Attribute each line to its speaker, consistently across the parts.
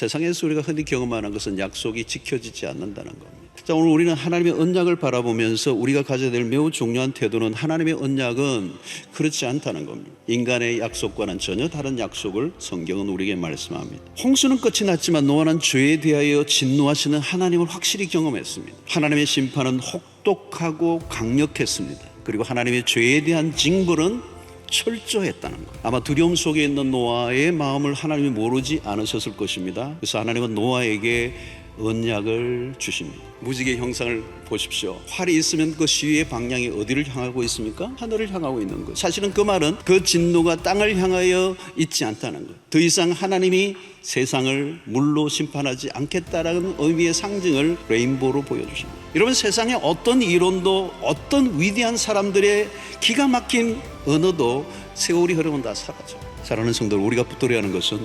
Speaker 1: 세상에서 우리가 흔히 경험하는 것은 약속이 지켜지지 않는다는 겁니다. 자, 오늘 우리는 하나님의 언약을 바라보면서 우리가 가져야 될 매우 중요한 태도는 하나님의 언약은 그렇지 않다는 겁니다. 인간의 약속과는 전혀 다른 약속을 성경은 우리에게 말씀합니다. 홍수는 끝이 났지만 노아는 죄에 대하여 진노하시는 하나님을 확실히 경험했습니다. 하나님의 심판은 혹독하고 강력했습니다. 그리고 하나님의 죄에 대한 징벌은 철저했다는 것. 아마 두려움 속에 있는 노아의 마음을 하나님이 모르지 않으셨을 것입니다. 그래서 하나님은 노아에게 언약을 주십니다. 무지개 형상을 보십시오. 활이 있으면 그 시위의 방향이 어디를 향하고 있습니까? 하늘을 향하고 있는 것. 사실은 그 말은 그 진노가 땅을 향하여 있지 않다는 것. 더 이상 하나님이 세상을 물로 심판하지 않겠다라는 의미의 상징을 레인보우로 보여주십니다. 여러분, 세상에 어떤 이론도 어떤 위대한 사람들의 기가 막힌 언어도 세월이 흐르면 다 사라져요. 사랑하는 성도들, 우리가 붙들어야 하는 것은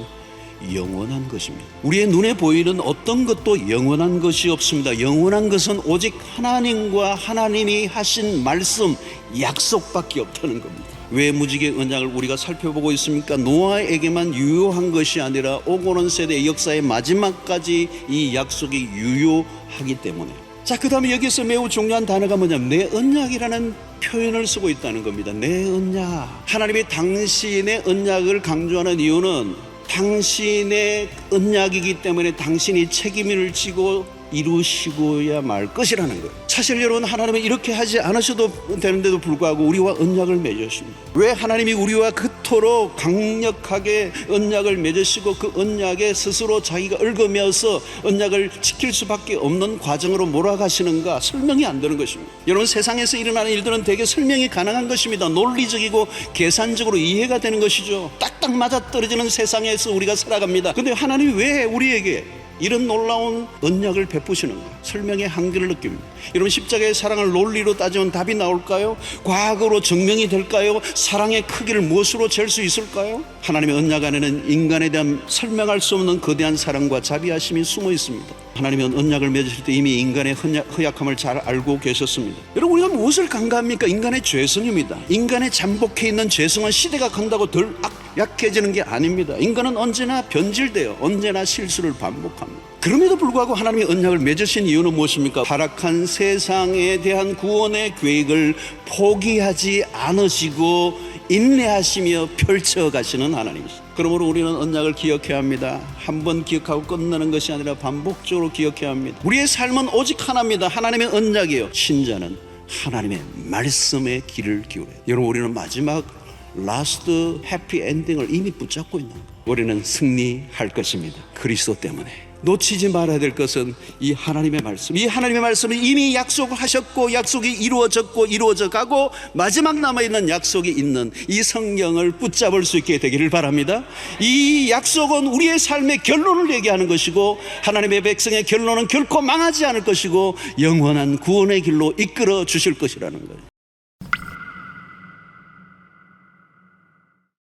Speaker 1: 영원한 것입니다. 우리의 눈에 보이는 어떤 것도 영원한 것이 없습니다. 영원한 것은 오직 하나님과 하나님이 하신 말씀, 약속밖에 없다는 겁니다. 왜 무지개 언약을 우리가 살펴보고 있습니까? 노아에게만 유효한 것이 아니라 오고 오는 세대의 역사의 마지막까지 이 약속이 유효하기 때문에. 자, 그 다음에 여기서 매우 중요한 단어가 뭐냐면 내 언약이라는 표현을 쓰고 있다는 겁니다. 내 언약. 하나님이 당신의 언약을 강조하는 이유는 당신의 언약이기 때문에 당신이 책임을 지고 이루시고야 말 것이라는 거예요. 사실 여러분, 하나님은 이렇게 하지 않으셔도 되는데도 불구하고 우리와 언약을 맺으십니다. 왜 하나님이 우리와 그토록 강력하게 언약을 맺으시고 그 언약에 스스로 자기가 얽으면서 언약을 지킬 수밖에 없는 과정으로 몰아가시는가 설명이 안 되는 것입니다. 여러분, 세상에서 일어나는 일들은 대개 설명이 가능한 것입니다. 논리적이고 계산적으로 이해가 되는 것이죠. 딱딱 맞아떨어지는 세상에서 우리가 살아갑니다. 그런데 하나님이 왜 우리에게 이런 놀라운 언약을 베푸시는가? 설명의 한계를 느낍니다. 여러분, 십자가의 사랑을 논리로 따지면 답이 나올까요? 과학으로 증명이 될까요? 사랑의 크기를 무엇으로 잴 수 있을까요? 하나님의 언약 안에는 인간에 대한 설명할 수 없는 거대한 사랑과 자비하심이 숨어 있습니다. 하나님은 언약을 맺으실 때 이미 인간의 허약함을 잘 알고 계셨습니다. 여러분, 우리가 무엇을 간과합니까? 인간의 죄성입니다. 인간의 잠복해 있는 죄성은 시대가 간다고 덜 약해지는 게 아닙니다. 인간은 언제나 변질돼요. 언제나 실수를 반복합니다. 그럼에도 불구하고 하나님이 언약을 맺으신 이유는 무엇입니까? 타락한 세상에 대한 구원의 계획을 포기하지 않으시고 인내하시며 펼쳐가시는 하나님이십니다. 그러므로 우리는 언약을 기억해야 합니다. 한 번 기억하고 끝나는 것이 아니라 반복적으로 기억해야 합니다. 우리의 삶은 오직 하나입니다. 하나님의 언약이에요. 신자는 하나님의 말씀의 귀를 기울여요. 여러분, 우리는 마지막 라스트 해피 엔딩을 이미 붙잡고 있는 거예요. 우리는 승리할 것입니다. 그리스도 때문에. 놓치지 말아야 될 것은 이 하나님의 말씀. 이 하나님의 말씀은 이미 약속을 하셨고 약속이 이루어졌고 이루어져 가고 마지막 남아있는 약속이 있는 이 성경을 붙잡을 수 있게 되기를 바랍니다. 이 약속은 우리의 삶의 결론을 얘기하는 것이고 하나님의 백성의 결론은 결코 망하지 않을 것이고 영원한 구원의 길로 이끌어 주실 것이라는 거예요.